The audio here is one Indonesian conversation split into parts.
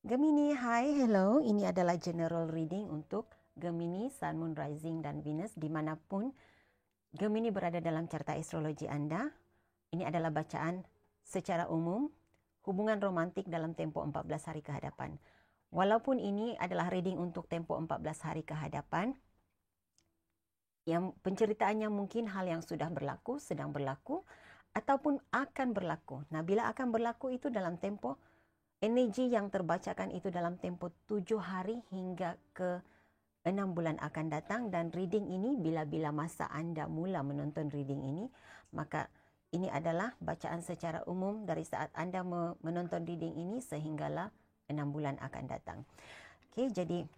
Gemini, hai, hello. Ini adalah general reading untuk Gemini, Sun, Moon, Rising, dan Venus dimanapun Gemini berada dalam carta astrologi Anda. Ini adalah bacaan secara umum hubungan romantik dalam tempoh 14 hari ke hadapan. Walaupun ini adalah reading untuk tempoh 14 hari ke hadapan, yang penceritaannya mungkin hal yang sudah berlaku, sedang berlaku, ataupun akan berlaku. Nah, bila akan berlaku itu dalam tempoh energi yang terbacakan itu dalam tempoh 7 hari hingga ke 6 bulan akan datang, dan reading ini bila-bila masa anda mula menonton reading ini, maka ini adalah bacaan secara umum dari saat anda menonton reading ini sehinggalah 6 bulan akan datang. Okey, jadi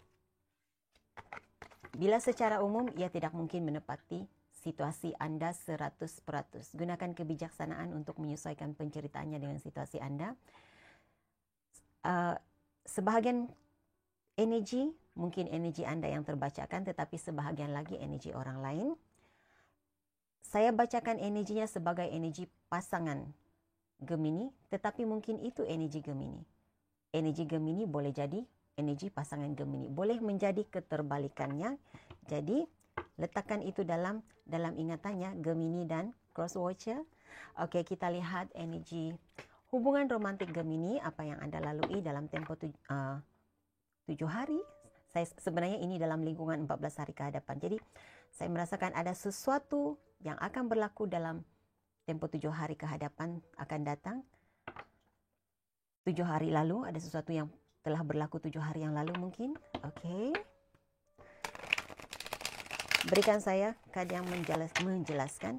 bila secara umum ia tidak mungkin menepati situasi anda 100%. Gunakan kebijaksanaan untuk menyesuaikan penceritaannya dengan situasi anda. Sebahagian energi, mungkin energi anda yang terbacakan, tetapi sebahagian lagi energi orang lain. Saya bacakan energinya sebagai energi pasangan Gemini, tetapi mungkin itu energi Gemini. Energi Gemini boleh jadi energi pasangan Gemini. Boleh menjadi keterbalikannya. Jadi, letakkan itu dalam ingatannya, Gemini dan Cross Watcher. Okey, kita lihat energi hubungan romantik Gemini, apa yang anda lalui dalam tempoh 7 hari. Sebenarnya ini dalam lingkungan 14 hari ke hadapan. Jadi, saya merasakan ada sesuatu yang akan berlaku dalam tempoh 7 hari ke hadapan akan datang. 7 hari lalu, ada sesuatu yang telah berlaku 7 hari yang lalu mungkin. Okey. Berikan saya kad yang menjelaskan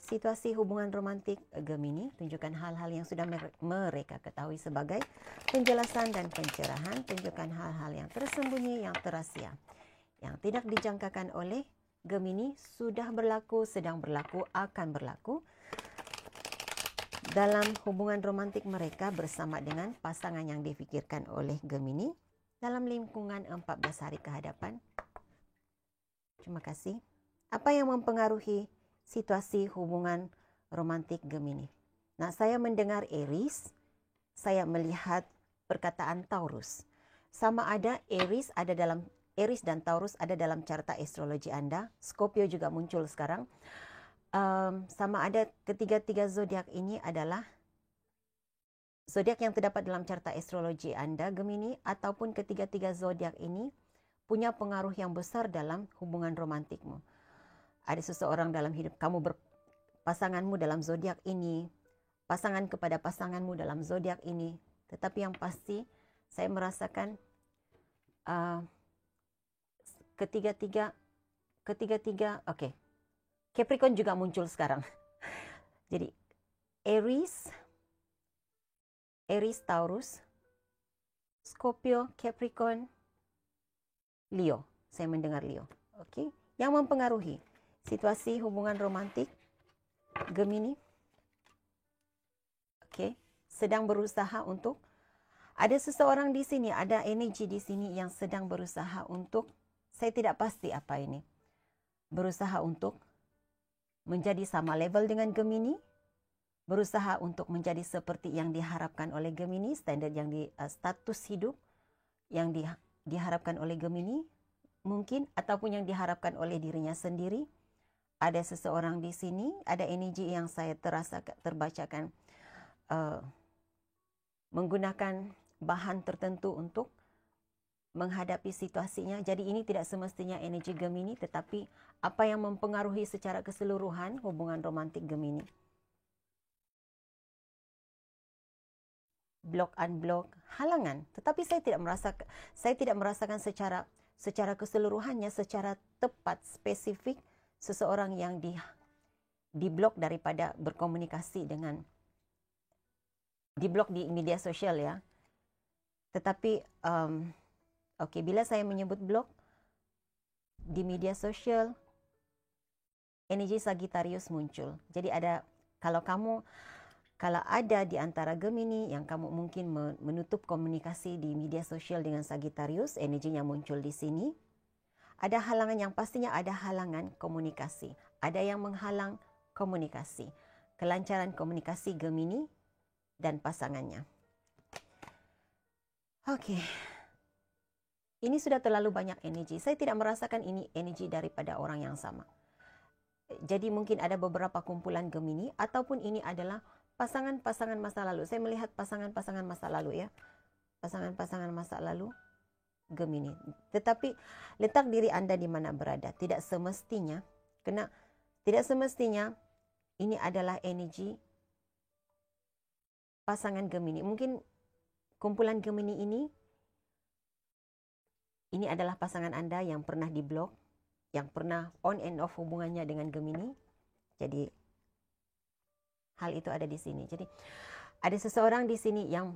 situasi hubungan romantik Gemini. Tunjukkan hal-hal yang sudah mereka ketahui sebagai penjelasan dan pencerahan. Tunjukkan hal-hal yang tersembunyi, yang terahsia, yang tidak dijangkakan oleh Gemini, sudah berlaku, sedang berlaku, akan berlaku dalam hubungan romantik mereka bersama dengan pasangan yang difikirkan oleh Gemini dalam lingkungan 14 hari ke hadapan. Terima kasih. Apa yang mempengaruhi situasi hubungan romantik Gemini? Nah, saya mendengar Aries, saya melihat perkataan Taurus. Sama ada Aries dan Taurus ada dalam carta astrologi anda. Scorpio juga muncul sekarang. Sama ada ketiga-tiga zodiak ini adalah zodiak yang terdapat dalam carta astrologi anda, Gemini, ataupun ketiga-tiga zodiak ini punya pengaruh yang besar dalam hubungan romantikmu. Ada seseorang dalam hidup kamu, pasanganmu dalam zodiak ini, pasangan kepada pasanganmu dalam zodiak ini. Tetapi yang pasti saya merasakan ketiga-tiga, okey. Capricorn juga muncul sekarang. Jadi Aries, Taurus, Scorpio, Capricorn, Leo. Saya mendengar Leo. Okey, yang mempengaruhi situasi hubungan romantik Gemini. Okey, sedang berusaha untuk, ada seseorang di sini, ada energi di sini yang sedang berusaha untuk, saya tidak pasti apa ini, berusaha untuk menjadi sama level dengan Gemini, berusaha untuk menjadi seperti yang diharapkan oleh Gemini, standar yang status hidup yang diharapkan oleh Gemini mungkin, ataupun yang diharapkan oleh dirinya sendiri. Ada seseorang di sini, ada energi yang saya terbacakan menggunakan bahan tertentu untuk menghadapi situasinya. Jadi ini tidak semestinya energi Gemini, tetapi apa yang mempengaruhi secara keseluruhan hubungan romantik Gemini. Blok, unblock, halangan. Tetapi saya tidak merasakan secara keseluruhannya, secara tepat, spesifik, seseorang yang diblok daripada berkomunikasi dengan, diblok di media sosial ya. Tetapi okey, bila saya menyebut blok di media sosial, energi Sagittarius muncul. Jadi kalau ada di antara Gemini yang kamu mungkin menutup komunikasi di media sosial dengan Sagittarius, energinya muncul di sini. Ada halangan, yang pastinya ada halangan komunikasi. Ada yang menghalang komunikasi. Kelancaran komunikasi Gemini dan pasangannya. Oke. Ini sudah terlalu banyak energi. Saya tidak merasakan ini energi daripada orang yang sama. Jadi mungkin ada beberapa kumpulan Gemini ataupun ini adalah pasangan-pasangan masa lalu. Saya melihat pasangan-pasangan masa lalu ya. Pasangan-pasangan masa lalu Gemini. Tetapi letak diri Anda di mana berada. Tidak semestinya ini adalah energi pasangan Gemini. Mungkin kumpulan Gemini ini adalah pasangan Anda yang pernah diblok, yang pernah on and off hubungannya dengan Gemini. Jadi hal itu ada di sini. Jadi ada seseorang di sini yang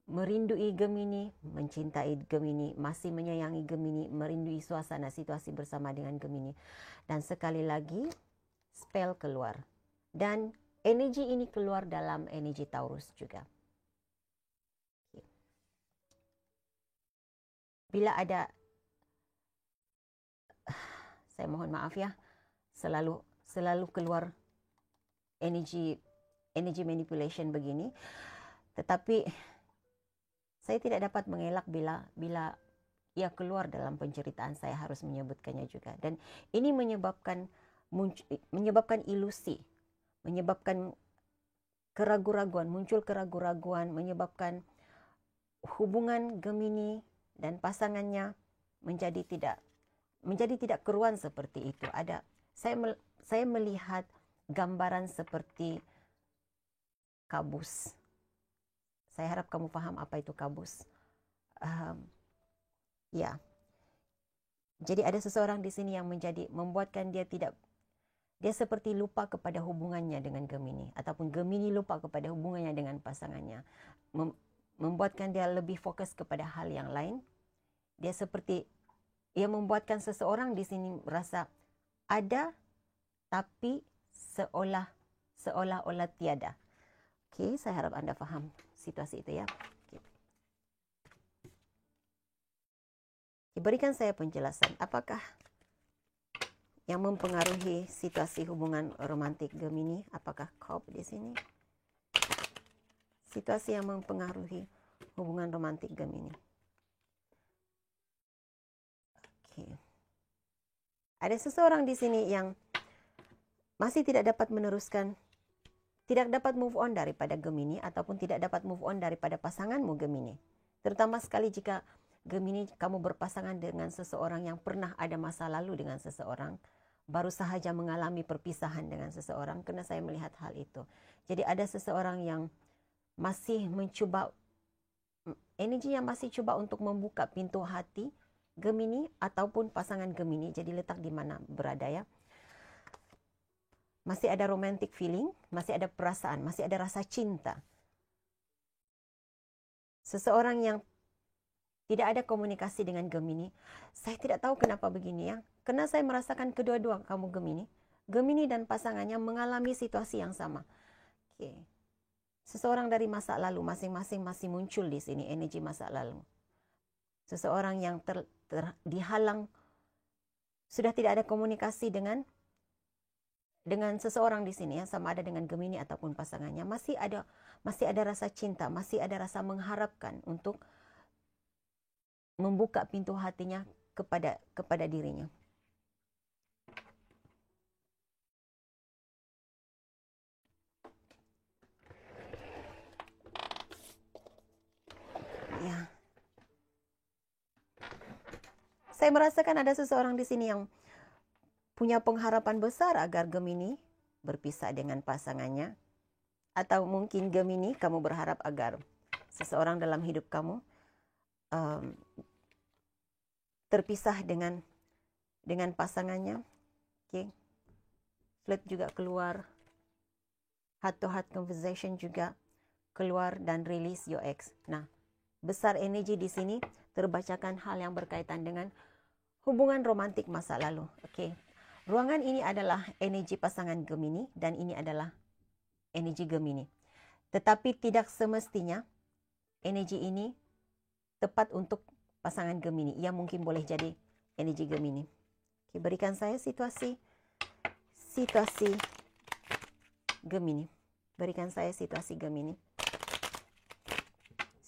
merindui Gemini, mencintai Gemini, masih menyayangi Gemini, merindui suasana situasi bersama dengan Gemini. Dan sekali lagi spell keluar. Dan energi ini keluar dalam energi Taurus juga. Bila ada, saya mohon maaf ya, selalu keluar energi manipulation begini. Tetapi saya tidak dapat mengelak bila ia keluar dalam penceritaan, saya harus menyebutkannya juga. Dan ini menyebabkan ilusi, menyebabkan keraguan-raguan, muncul keraguan-raguan, menyebabkan hubungan Gemini dan pasangannya menjadi tidak keruan seperti itu. Saya melihat gambaran seperti kabus. Saya harap kamu paham apa itu kabus. Ya. Jadi ada seseorang di sini yang membuatkan dia seperti lupa kepada hubungannya dengan Gemini, ataupun Gemini lupa kepada hubungannya dengan pasangannya. Membuatkan dia lebih fokus kepada hal yang lain. Ia membuatkan seseorang di sini merasa ada, tapi seolah-olah tiada. Oke, saya harap Anda paham situasi itu ya. Berikan saya penjelasan. Apakah yang mempengaruhi situasi hubungan romantik Gemini? Apakah Cope di sini? Situasi yang mempengaruhi hubungan romantik Gemini. Oke. Ada seseorang di sini yang masih tidak dapat move on daripada Gemini, ataupun tidak dapat move on daripada pasanganmu Gemini. Terutama sekali jika Gemini kamu berpasangan dengan seseorang yang pernah ada masa lalu dengan seseorang, baru sahaja mengalami perpisahan dengan seseorang, karena saya melihat hal itu. Jadi ada seseorang yang masih mencoba, energinya masih coba untuk membuka pintu hati Gemini ataupun pasangan Gemini. Jadi letak di mana berada ya. Masih ada romantic feeling, masih ada perasaan, masih ada rasa cinta. Seseorang yang tidak ada komunikasi dengan Gemini. Saya tidak tahu kenapa begini ya. Karena saya merasakan kedua-dua kamu Gemini dan pasangannya mengalami situasi yang sama. Oke. Seseorang dari masa lalu masing-masing masih muncul di sini energi masa lalu. Seseorang yang dihalang, sudah tidak ada komunikasi dengan seseorang di sini ya, sama ada dengan Gemini ataupun pasangannya, masih ada rasa cinta, masih ada rasa mengharapkan untuk membuka pintu hatinya kepada dirinya. Ya. Saya merasakan ada seseorang di sini yang punya pengharapan besar agar Gemini berpisah dengan pasangannya. Atau mungkin Gemini, kamu berharap agar seseorang dalam hidup kamu terpisah dengan pasangannya. Okay. Flirt juga keluar. Heart to heart conversation juga keluar, dan release your ex. Nah, besar energi di sini terbacakan hal yang berkaitan dengan hubungan romantik masa lalu. Oke. Ruangan ini adalah energi pasangan Gemini dan ini adalah energi Gemini. Tetapi tidak semestinya energi ini tepat untuk pasangan Gemini. Ia mungkin boleh jadi energi Gemini. Oke, berikan saya situasi Gemini. Berikan saya situasi Gemini.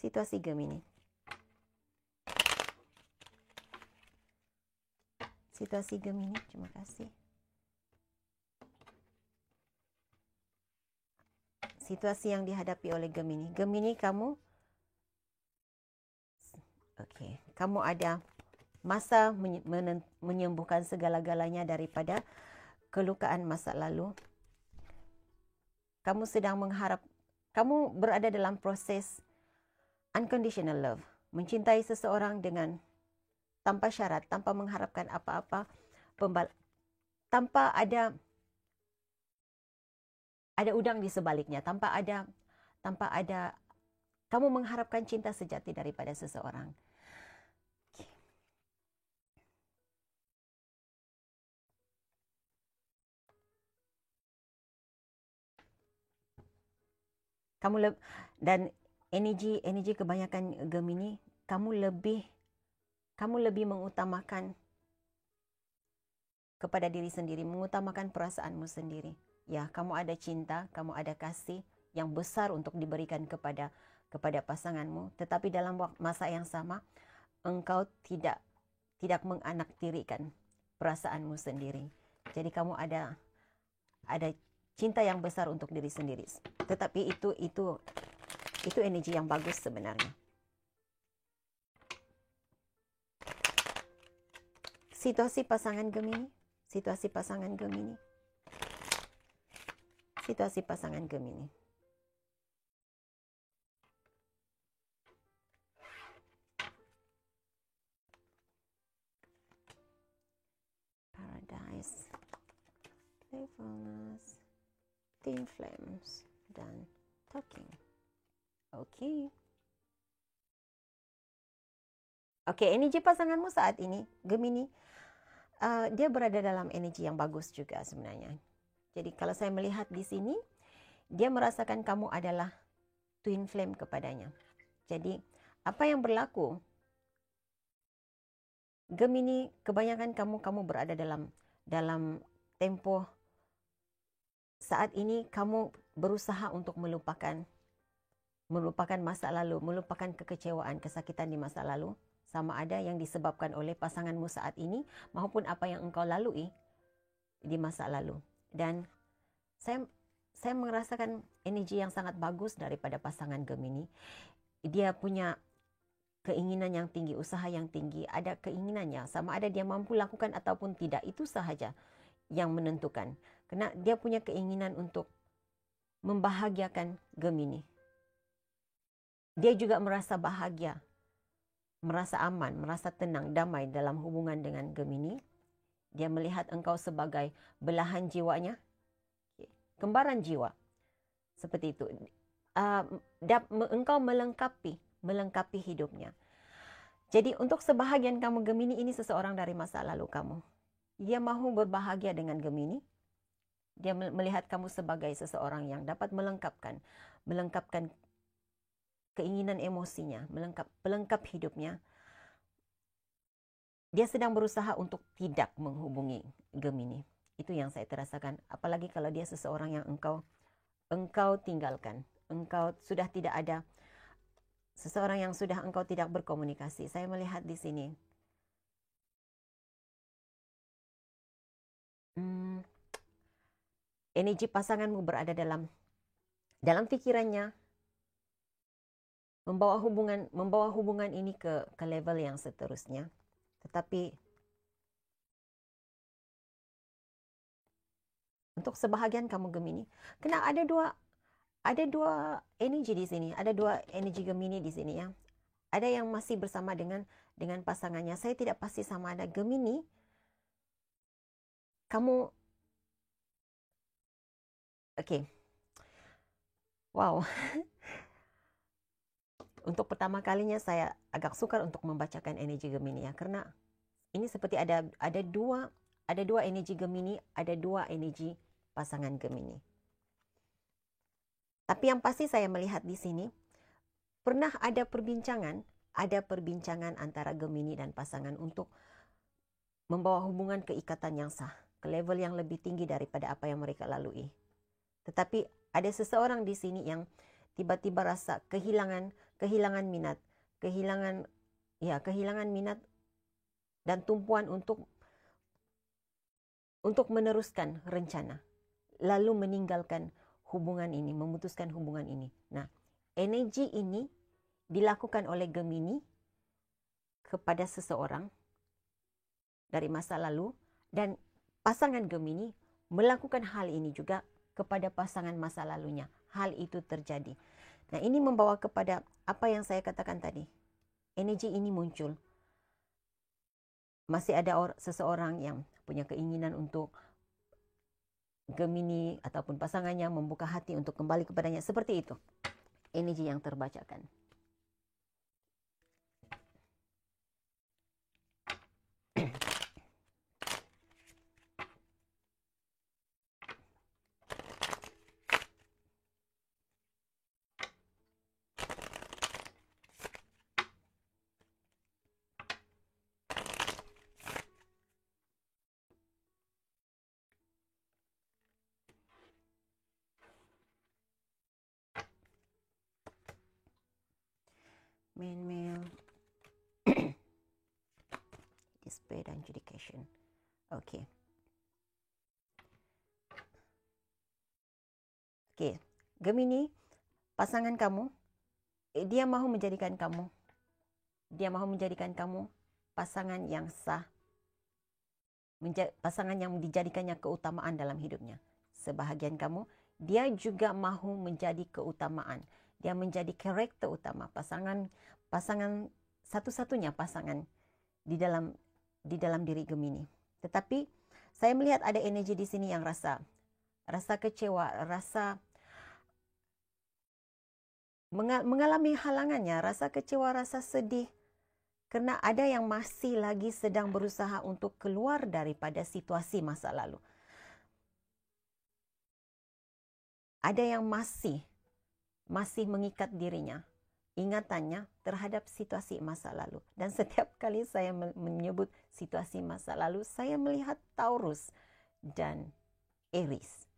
Situasi Gemini. Situasi Gemini, terima kasih. Situasi yang dihadapi oleh Gemini. Gemini, kamu kamu ada masa menyembuhkan segala-galanya daripada kelukaan masa lalu. Kamu sedang kamu berada dalam proses unconditional love, mencintai seseorang dengan tanpa syarat, tanpa mengharapkan apa-apa, tanpa ada udang di sebaliknya, tanpa ada kamu mengharapkan cinta sejati daripada seseorang. Dan energi kebanyakan Gemini, kamu lebih mengutamakan kepada diri sendiri, mengutamakan perasaanmu sendiri. Ya, kamu ada cinta, kamu ada kasih yang besar untuk diberikan kepada pasanganmu, tetapi dalam masa yang sama engkau tidak menganaktirikan perasaanmu sendiri. Jadi kamu ada cinta yang besar untuk diri sendiri. Tetapi itu energi yang bagus sebenarnya. Situasi pasangan Gemini. Situasi pasangan Gemini. Situasi pasangan Gemini. Paradise. Playfulness. Twin Flames. Dan Talking. Oke, energi pasanganmu saat ini, Gemini, dia berada dalam energi yang bagus juga sebenarnya. Jadi kalau saya melihat di sini, dia merasakan kamu adalah twin flame kepadanya. Jadi apa yang berlaku, Gemini, kebanyakan kamu berada dalam tempo saat ini kamu berusaha untuk melupakan masa lalu, melupakan kekecewaan, kesakitan di masa lalu, sama ada yang disebabkan oleh pasanganmu saat ini maupun apa yang engkau lalui di masa lalu. Dan saya merasakan energi yang sangat bagus daripada pasangan Gemini. Dia punya keinginan yang tinggi, usaha yang tinggi, ada keinginannya, sama ada dia mampu lakukan ataupun tidak, itu sahaja yang menentukan. Karena dia punya keinginan untuk membahagiakan Gemini. Dia juga merasa bahagia, merasa aman, merasa tenang, damai dalam hubungan dengan Gemini. Dia melihat engkau sebagai belahan jiwanya, kembaran jiwa. Seperti itu. Engkau melengkapi hidupnya. Jadi untuk sebahagian kamu Gemini, ini seseorang dari masa lalu kamu. Dia mahu berbahagia dengan Gemini. Dia melihat kamu sebagai seseorang yang dapat melengkapkan keinginan emosinya, pelengkap hidupnya. Dia sedang berusaha untuk tidak menghubungi Gemini. Itu yang saya terasakan. Apalagi kalau dia seseorang yang engkau tinggalkan. Engkau sudah tidak ada, seseorang yang sudah engkau tidak berkomunikasi. Saya melihat di sini. Energi pasanganmu berada dalam pikirannya, membawa hubungan ini ke level yang seterusnya. Tetapi untuk sebahagian kamu Gemini, kena ada dua energi di sini, ada dua energi Gemini di sini ya. Ada yang masih bersama dengan pasangannya. Saya tidak pasti sama ada Gemini. Kamu wow. Untuk pertama kalinya saya agak sukar untuk membacakan energi Gemini ya, karena ini seperti ada dua energi Gemini, ada dua energi pasangan Gemini. Tapi yang pasti saya melihat di sini pernah ada perbincangan antara Gemini dan pasangan untuk membawa hubungan keikatan yang sah ke level yang lebih tinggi daripada apa yang mereka lalui. Tetapi ada seseorang di sini yang tiba-tiba rasa kehilangan minat, kehilangan minat dan tumpuan untuk untuk meneruskan rencana, lalu meninggalkan hubungan ini, memutuskan hubungan ini. Nah, energi ini dilakukan oleh Gemini kepada seseorang dari masa lalu, dan pasangan Gemini melakukan hal ini juga kepada pasangan masa lalunya. Hal itu terjadi. Nah, ini membawa kepada apa yang saya katakan tadi. Energi ini muncul. Masih ada seseorang yang punya keinginan untuk Gemini ataupun pasangannya membuka hati untuk kembali kepadanya. Seperti itu energi yang terbacakan. Mail, display dan adjudication. Okey. Okey, Gemini, pasangan kamu, dia mahu menjadikan kamu pasangan yang sah, pasangan yang dijadikannya keutamaan dalam hidupnya. Sebahagian kamu, dia juga mahu menjadi keutamaan. Dia menjadi karakter utama, pasangan satu-satunya pasangan di dalam diri Gemini. Tetapi saya melihat ada energi di sini yang rasa kecewa, rasa mengalami halangannya, rasa kecewa, rasa sedih, kerana ada yang masih lagi sedang berusaha untuk keluar daripada situasi masa lalu. Ada yang masih mengikat dirinya, ingatannya terhadap situasi masa lalu. Dan setiap kali saya menyebut situasi masa lalu, saya melihat Taurus dan Aries.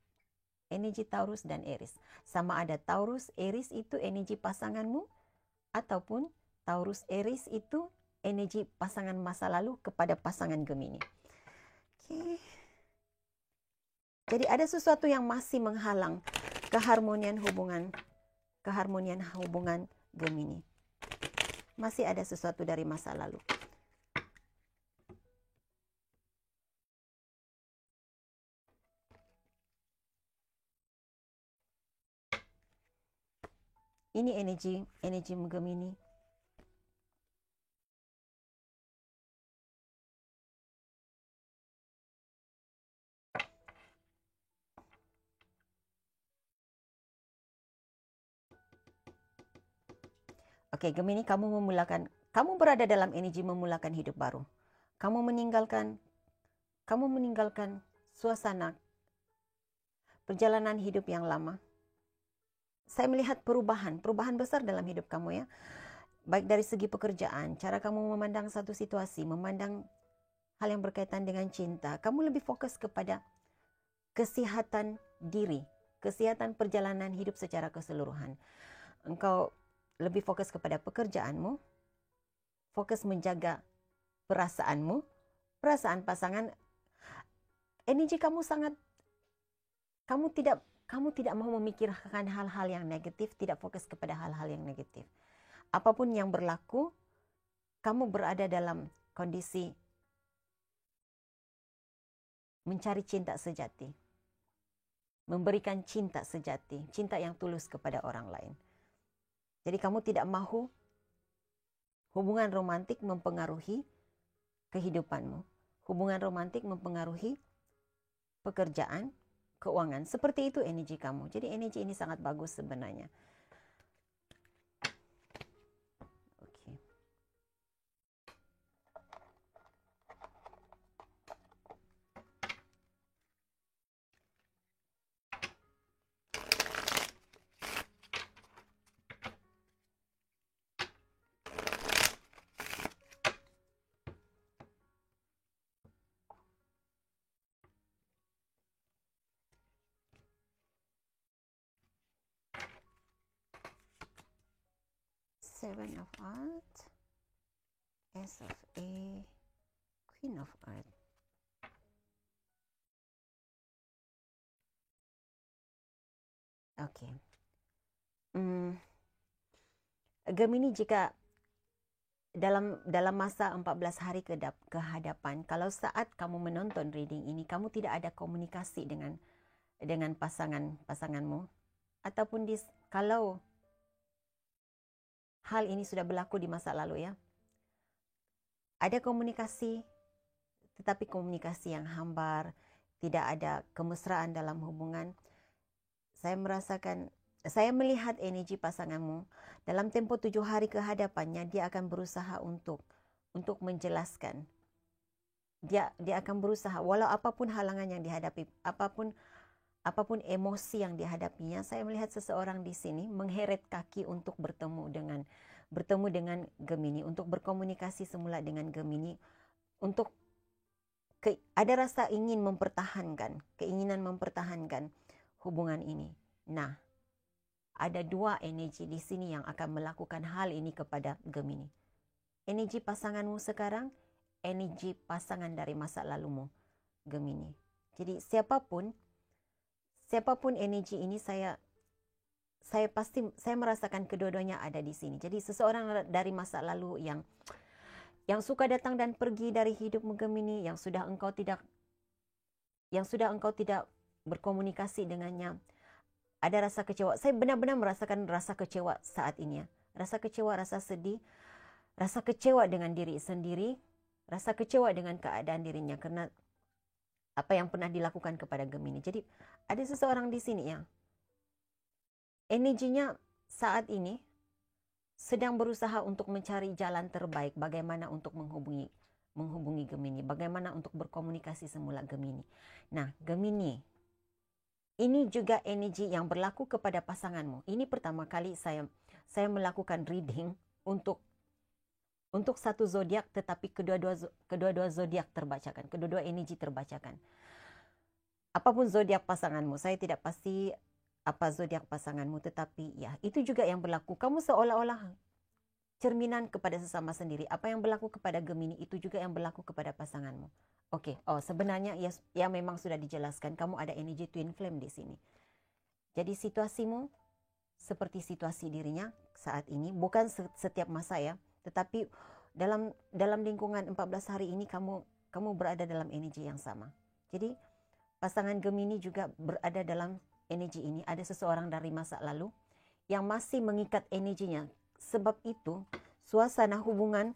Energi Taurus dan Aries. Sama ada Taurus, Aries itu energi pasanganmu, ataupun Taurus, Aries itu energi pasangan masa lalu kepada pasangan Gemini. Okay. Jadi ada sesuatu yang masih menghalang keharmonian hubungan Gemini. Masih ada sesuatu dari masa lalu. Ini energi Gemini. Okey, Gemini, kamu berada dalam energi memulakan hidup baru. Kamu meninggalkan suasana perjalanan hidup yang lama. Saya melihat perubahan besar dalam hidup kamu, ya. Baik dari segi pekerjaan, cara kamu memandang satu situasi, memandang hal yang berkaitan dengan cinta. Kamu lebih fokus kepada kesihatan diri, kesihatan perjalanan hidup secara keseluruhan. Engkau lebih fokus kepada pekerjaanmu, fokus menjaga perasaanmu, perasaan pasangan. Energi kamu kamu tidak mahu memikirkan hal-hal yang negatif, tidak fokus kepada hal-hal yang negatif. Apapun yang berlaku, kamu berada dalam kondisi mencari cinta sejati, memberikan cinta sejati, cinta yang tulus kepada orang lain. Jadi kamu tidak mahu hubungan romantik mempengaruhi kehidupanmu. Hubungan romantik mempengaruhi pekerjaan, keuangan. Seperti itu energi kamu. Jadi energi ini sangat bagus sebenarnya. Okey. Seven of Earth, Ace of A, Queen of Earth. Oke. Gemini, jika dalam masa 14 hari ke hadapan, kalau saat kamu menonton reading ini, kamu tidak ada komunikasi dengan pasanganmu, ataupun kalau hal ini sudah berlaku di masa lalu ya, ada komunikasi, tetapi komunikasi yang hambar, tidak ada kemesraan dalam hubungan. Saya melihat energi pasanganmu dalam tempo 7 hari ke hadapannya, dia akan berusaha untuk menjelaskan. Dia akan berusaha, walau apapun halangan yang dihadapi, apapun emosi yang dihadapinya. Saya melihat seseorang di sini mengheret kaki untuk bertemu dengan Gemini, untuk berkomunikasi semula dengan Gemini, untuk ada rasa keinginan mempertahankan hubungan ini. Nah, ada 2 energi di sini yang akan melakukan hal ini kepada Gemini. Energi pasanganmu sekarang, energi pasangan dari masa lalumu, Gemini. Jadi siapapun energi ini, saya merasakan kedua-duanya ada di sini. Jadi seseorang dari masa lalu yang suka datang dan pergi dari hidupmu, Gemini, yang sudah engkau tidak berkomunikasi dengannya. Ada rasa kecewa. Saya benar-benar merasakan rasa kecewa saat ini ya. Rasa kecewa, rasa sedih, rasa kecewa dengan diri sendiri, rasa kecewa dengan keadaan dirinya karena apa yang pernah dilakukan kepada Gemini. Jadi ada seseorang di sini yang energinya saat ini sedang berusaha untuk mencari jalan terbaik bagaimana untuk menghubungi Gemini, bagaimana untuk berkomunikasi semula Gemini. Nah, Gemini, ini juga energi yang berlaku kepada pasanganmu. Ini pertama kali saya melakukan reading untuk satu zodiak, tetapi kedua-dua zodiak terbacakan, kedua-dua energi terbacakan. Apapun zodiak pasanganmu, saya tidak pasti apa zodiak pasanganmu, tetapi ya itu juga yang berlaku. Kamu seolah-olah cerminan kepada sesama sendiri. Apa yang berlaku kepada Gemini itu juga yang berlaku kepada pasanganmu. Oke. Sebenarnya ya memang sudah dijelaskan, kamu ada energi twin flame di sini. Jadi situasimu seperti situasi dirinya saat ini, bukan setiap masa ya, tetapi dalam lingkungan 14 hari ini kamu berada dalam energi yang sama. Jadi pasangan Gemini juga berada dalam energi ini. Ada seseorang dari masa lalu yang masih mengikat energinya. Sebab itu suasana hubungan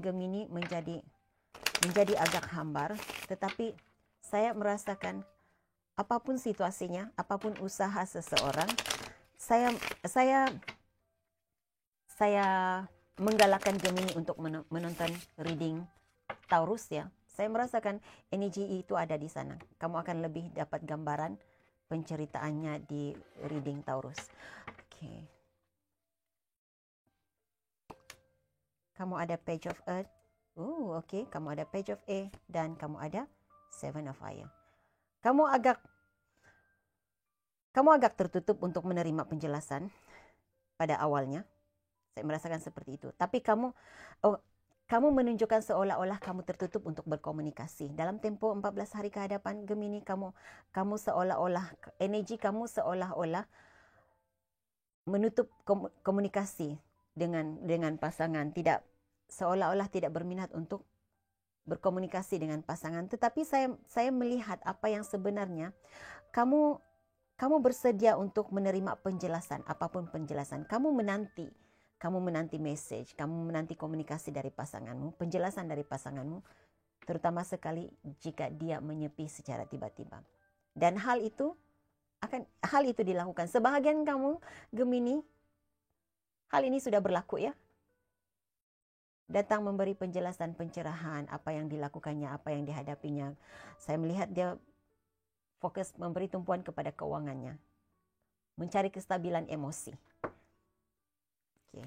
Gemini menjadi agak hambar, tetapi saya merasakan apapun situasinya, apapun usaha seseorang, saya menggalakkan Gemini untuk menonton reading Taurus ya. Saya merasakan energi itu ada di sana. Kamu akan lebih dapat gambaran penceritaannya di reading Taurus. Oke. Kamu ada Page of Earth. Oke. Kamu ada Page of Air dan kamu ada Seven of Fire. Kamu agak tertutup untuk menerima penjelasan pada awalnya. Saya merasakan seperti itu. Tapi kamu menunjukkan seolah-olah kamu tertutup untuk berkomunikasi. Dalam tempo 14 hari ke hadapan, Gemini, kamu seolah-olah, energi kamu seolah-olah menutup komunikasi dengan pasangan, seolah-olah tidak berminat untuk berkomunikasi dengan pasangan. Tetapi saya melihat apa yang sebenarnya kamu bersedia untuk menerima penjelasan, apapun penjelasan. Kamu menanti message, kamu menanti komunikasi dari pasanganmu, penjelasan dari pasanganmu, terutama sekali jika dia menyepi secara tiba-tiba. Dan hal itu dilakukan. Sebahagian kamu Gemini, hal ini sudah berlaku ya. Datang memberi penjelasan, pencerahan, apa yang dilakukannya, apa yang dihadapinya. Saya melihat dia fokus memberi tumpuan kepada keuangannya, mencari kestabilan emosi. Oke.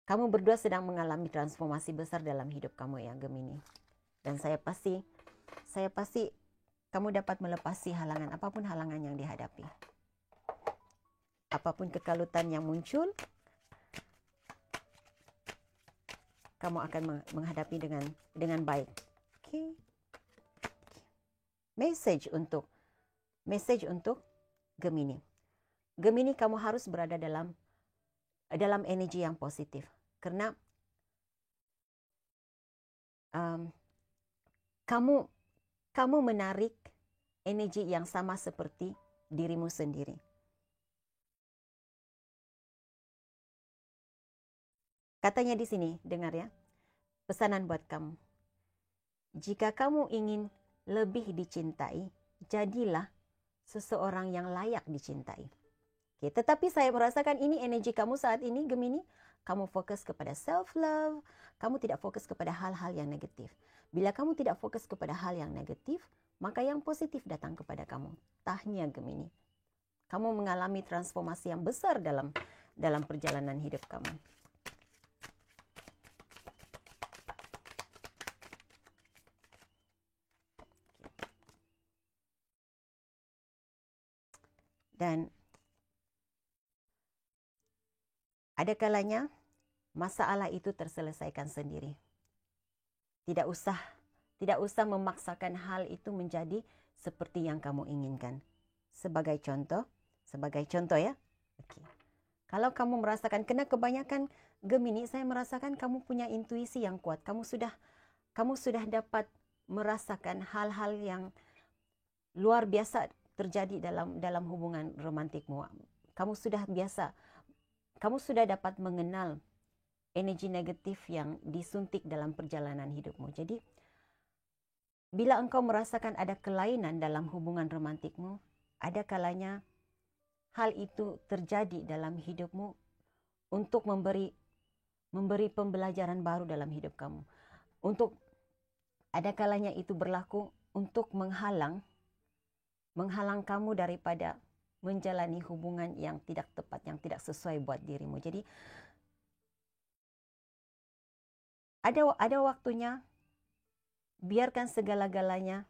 Kamu berdua sedang mengalami transformasi besar dalam hidup kamu ya, Gemini. Dan saya pasti kamu dapat melepasi halangan, apapun halangan yang dihadapi. Apapun kekalutan yang muncul, kamu akan menghadapi dengan baik. Oke. message untuk Gemini. Gemini, kamu harus berada dalam energi yang positif. Karena kamu menarik energi yang sama seperti dirimu sendiri. Katanya di sini, dengar ya, pesanan buat kamu. Jika kamu ingin lebih dicintai, jadilah seseorang yang layak dicintai. Oke, tetapi saya merasakan ini energi kamu saat ini, Gemini. Kamu fokus kepada self-love, kamu tidak fokus kepada hal-hal yang negatif. Bila kamu tidak fokus kepada hal yang negatif, maka yang positif datang kepada kamu. Tahniah, Gemini. Kamu mengalami transformasi yang besar dalam perjalanan hidup kamu. Dan ada kalanya masalah itu terselesaikan sendiri. Tidak usah memaksakan hal itu menjadi seperti yang kamu inginkan. Sebagai contoh ya. Oke. Kalau kamu merasakan, kena kebanyakan Gemini, saya merasakan kamu punya intuisi yang kuat. Kamu sudah dapat merasakan hal-hal yang luar biasa terjadi dalam hubungan romantikmu. Kamu sudah dapat mengenal energi negatif yang disuntik dalam perjalanan hidupmu. Jadi, bila engkau merasakan ada kelainan dalam hubungan romantikmu, ada kalanya hal itu terjadi dalam hidupmu untuk memberi pembelajaran baru dalam hidup kamu. Ada kalanya itu berlaku untuk menghalang kamu daripada menjalani hubungan yang tidak tepat, yang tidak sesuai buat dirimu. Jadi ada waktunya, biarkan segala-galanya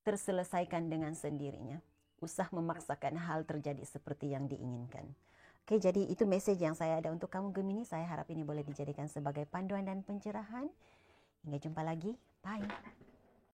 terselesaikan dengan sendirinya. Usah memaksakan hal terjadi seperti yang diinginkan. Oke, jadi itu message yang saya ada untuk kamu, Gemini. Saya harap ini boleh dijadikan sebagai panduan dan pencerahan. Hingga jumpa lagi. Bye.